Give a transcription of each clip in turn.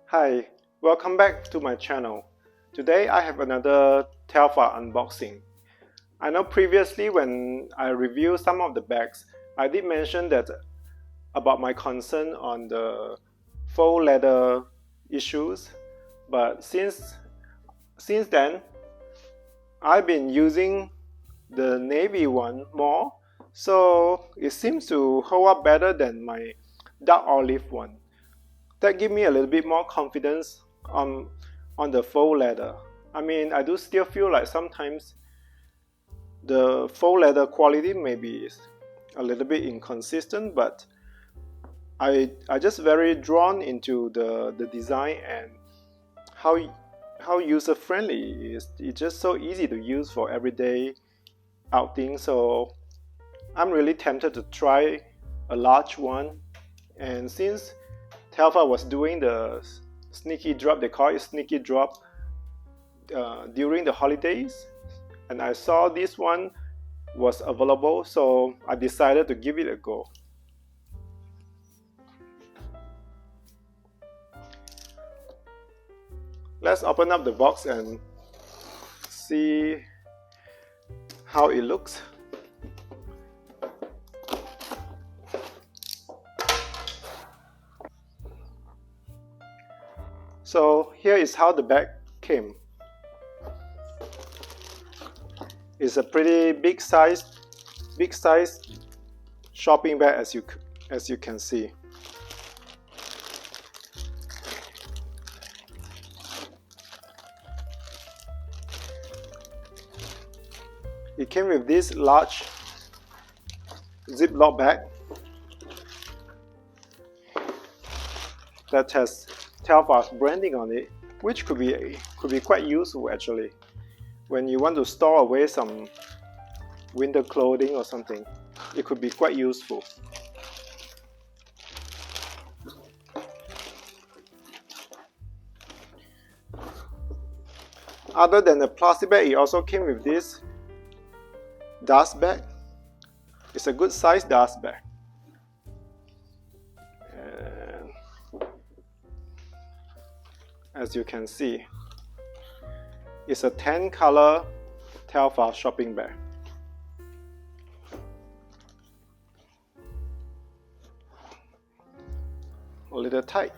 Hi, welcome back to my channel. Today I have another Telfar unboxing. I know previously when I reviewed some of the bags, I did mention that about my concern on the faux leather issues, but since then I've been using the navy one more, so it seems to hold up better than my dark olive one. That give me a little bit more confidence on the faux leather. I mean, I do still feel like sometimes the faux leather quality maybe is a little bit inconsistent, but I just very drawn into the design and how user friendly it is. It's just so easy to use for everyday outing. So I'm really tempted to try a large one, and since Telfar was doing the sneaky drop, they call it sneaky drop, during the holidays, and I saw this one was available, so I decided to give it a go. Let's open up the box and see how it looks. So here is how the bag came. It's a pretty big size shopping bag, as you can see. It came with this large Ziploc bag that has Telfar's branding on it, which could be quite useful actually when you want to store away some winter clothing or something. It could be quite useful. Other than the plastic bag, it also came with this dust bag. It's a good size dust bag. And as you can see, it's a 10 color Telfar shopping bag. A little tight.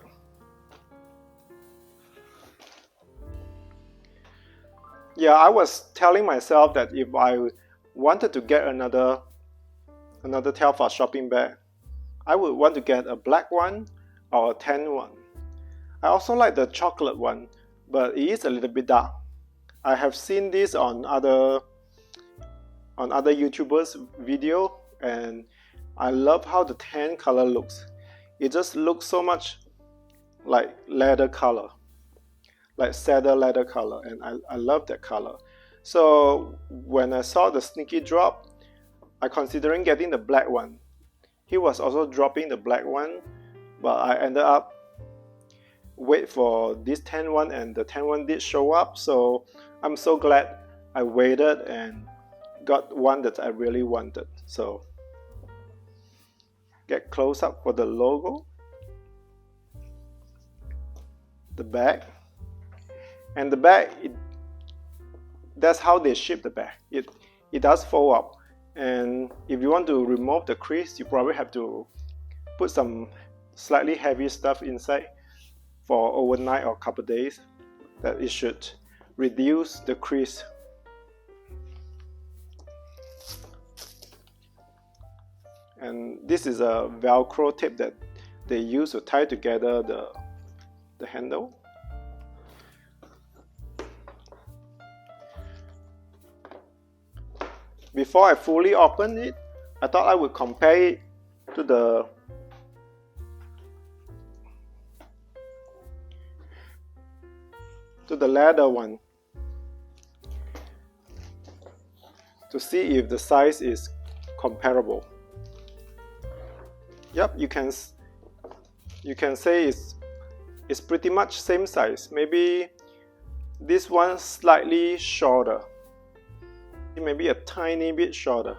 Yeah, I was telling myself that if I wanted to get another Telfar shopping bag, I would want to get a black one or a tan one. I also like the chocolate one, but it is a little bit dark. I have seen this on other YouTubers' video, and I love how the tan color looks. It just looks so much like leather color, like cedar leather color, and I love that color. So when I saw the sneaky drop, I considering getting the black one. He was also dropping the black one, but I ended up wait for this tan one, and the tan one did show up, so I'm so glad I waited and got one that I really wanted. So get close up for the logo, the bag, and the bag, that's how they ship the bag. It does fold up, and if you want to remove the crease, you probably have to put some slightly heavy stuff inside for overnight or a couple days, that it should reduce the crease. And this is a Velcro tape that they use to tie together the handle. Before I fully open it, I thought I would compare it to the leather one to see if the size is comparable. Yep, you can say it's pretty much same size. Maybe this one slightly shorter, maybe a tiny bit shorter.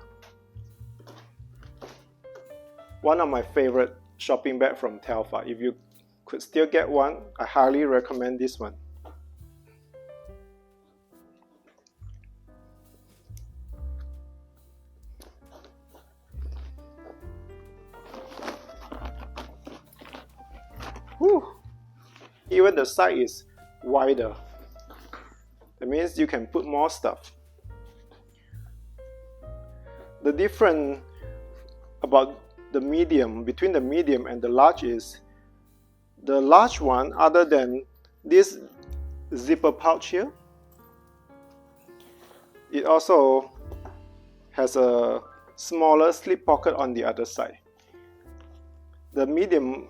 One of my favorite shopping bag from Telfar. If you could still get one, I highly recommend this one. Whew. Even the side is wider. That means you can put more stuff. The difference about the medium, between the medium and the large, is the large one, other than this zipper pouch here, it also has a smaller slip pocket on the other side. The medium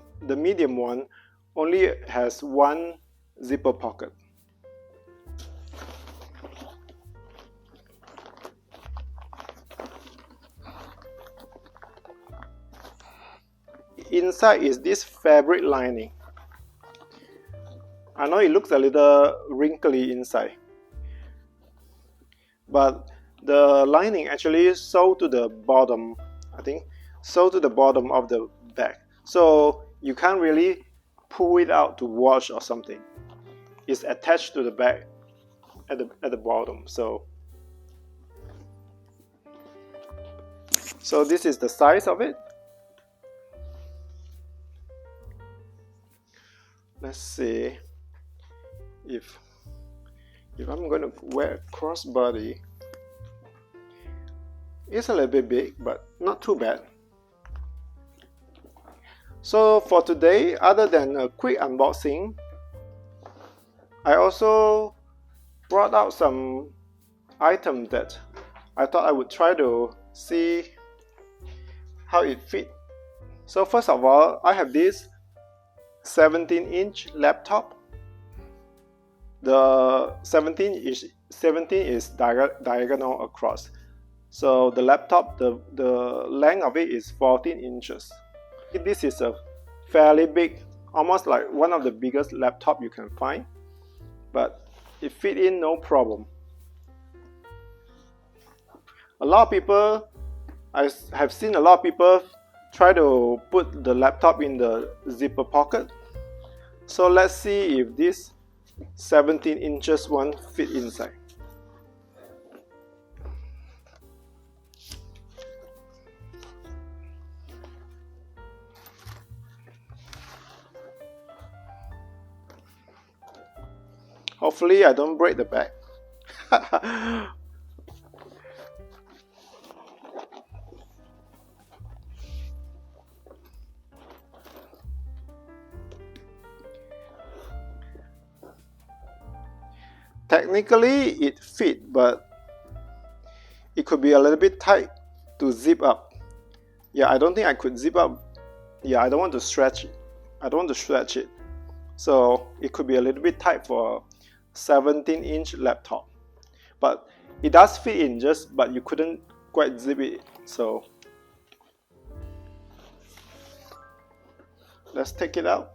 one only has one zipper pocket. Inside is this fabric lining. I know it looks a little wrinkly inside, but the lining actually sew to the bottom, I think, sew to the bottom of the bag. So you can't really pull it out to wash or something. It's attached to the bag at the bottom. So this is the size of it. Let's see if I'm going to wear crossbody. It's a little bit big, but not too bad. So for today, other than a quick unboxing, I also brought out some items that I thought I would try to see how it fit. So first of all, I have this 17-inch laptop. The 17 is diagonal across. So the laptop, the length of it is 14 inches. This is a fairly big, almost like one of the biggest laptop you can find, but it fit in no problem. A lot of people, I have seen a lot of people try to put the laptop in the zipper pocket. So let's see if this 17 inches one fit inside. Hopefully I don't break the bag. Technically it fit, but it could be a little bit tight to zip up. Yeah, I don't think I could zip up. Yeah, I don't want to stretch it. So it could be a little bit tight for a 17-inch laptop. But it does fit in, but you couldn't quite zip it. So let's take it out.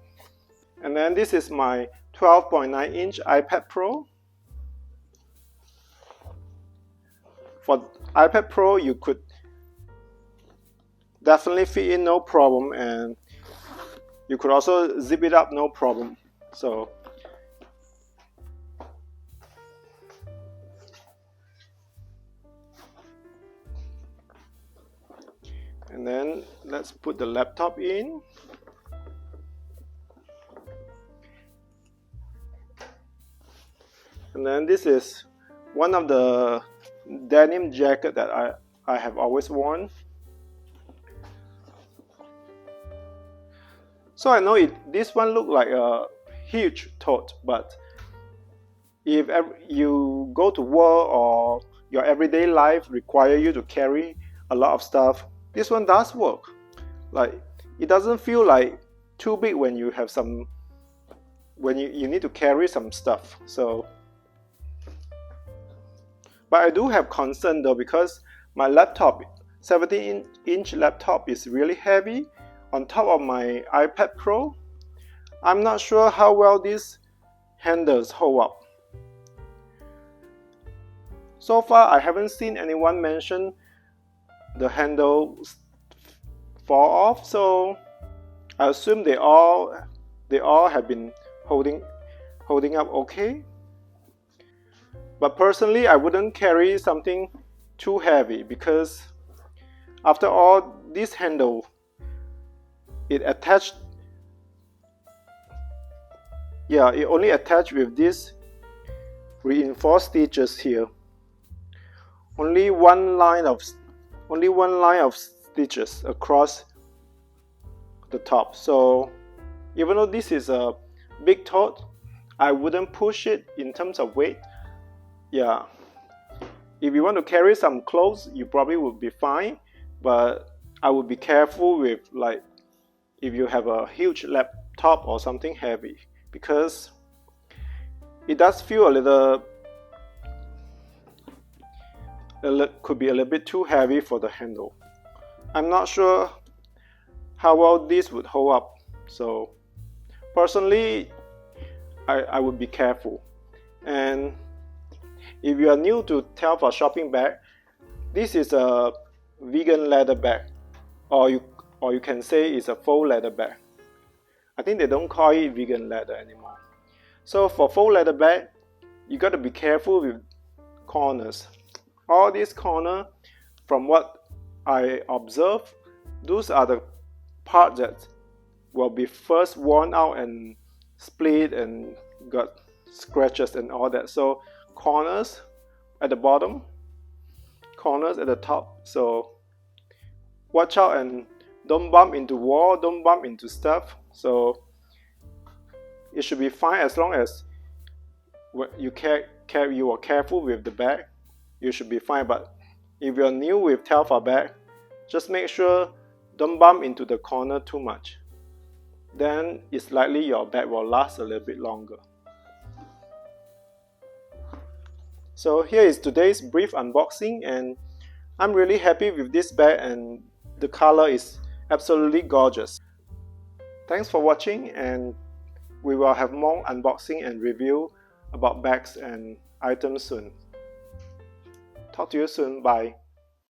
And then this is my 12.9-inch iPad Pro. For iPad Pro, you could definitely fit in no problem, and you could also zip it up no problem. So and then let's put the laptop in. And then this is one of the denim jacket that I have always worn. So I know this one look like a huge tote, but if you go to work or your everyday life require you to carry a lot of stuff, this one does work. Like, it doesn't feel like too big when you have when you need to carry some stuff. So, but I do have concern though, because my laptop, 17-inch laptop, is really heavy on top of my iPad Pro. I'm not sure how well these handles hold up. So far, I haven't seen anyone mention the handles fall off, so I assume they all they all have been holding up okay. But personally, I wouldn't carry something too heavy because after all, this handle, it only attached with this reinforced stitches here. Only one line of stitches across the top. So even though this is a big tote, I wouldn't push it in terms of weight. Yeah, if you want to carry some clothes, you probably would be fine, but I would be careful with, like, if you have a huge laptop or something heavy, because it does feel could be a little bit too heavy for the handle. I'm not sure how well this would hold up, so personally I would be careful. And if you are new to Telfar Shopping Bag, this is a vegan leather bag, or you can say it's a faux leather bag. I think they don't call it vegan leather anymore. So for faux leather bag, you got to be careful with corners. All these corners, from what I observe, those are the parts that will be first worn out and split and got scratches and all that. So corners at the bottom, corners at the top. So watch out and don't bump into wall, don't bump into stuff. So it should be fine as long as you are careful with the bag. You should be fine. But if you're new with Telfar bag, just make sure don't bump into the corner too much. Then it's likely your bag will last a little bit longer. So here is today's brief unboxing, and I'm really happy with this bag, and the color is absolutely gorgeous. Thanks for watching, and we will have more unboxing and review about bags and items soon. Talk to you soon. Bye.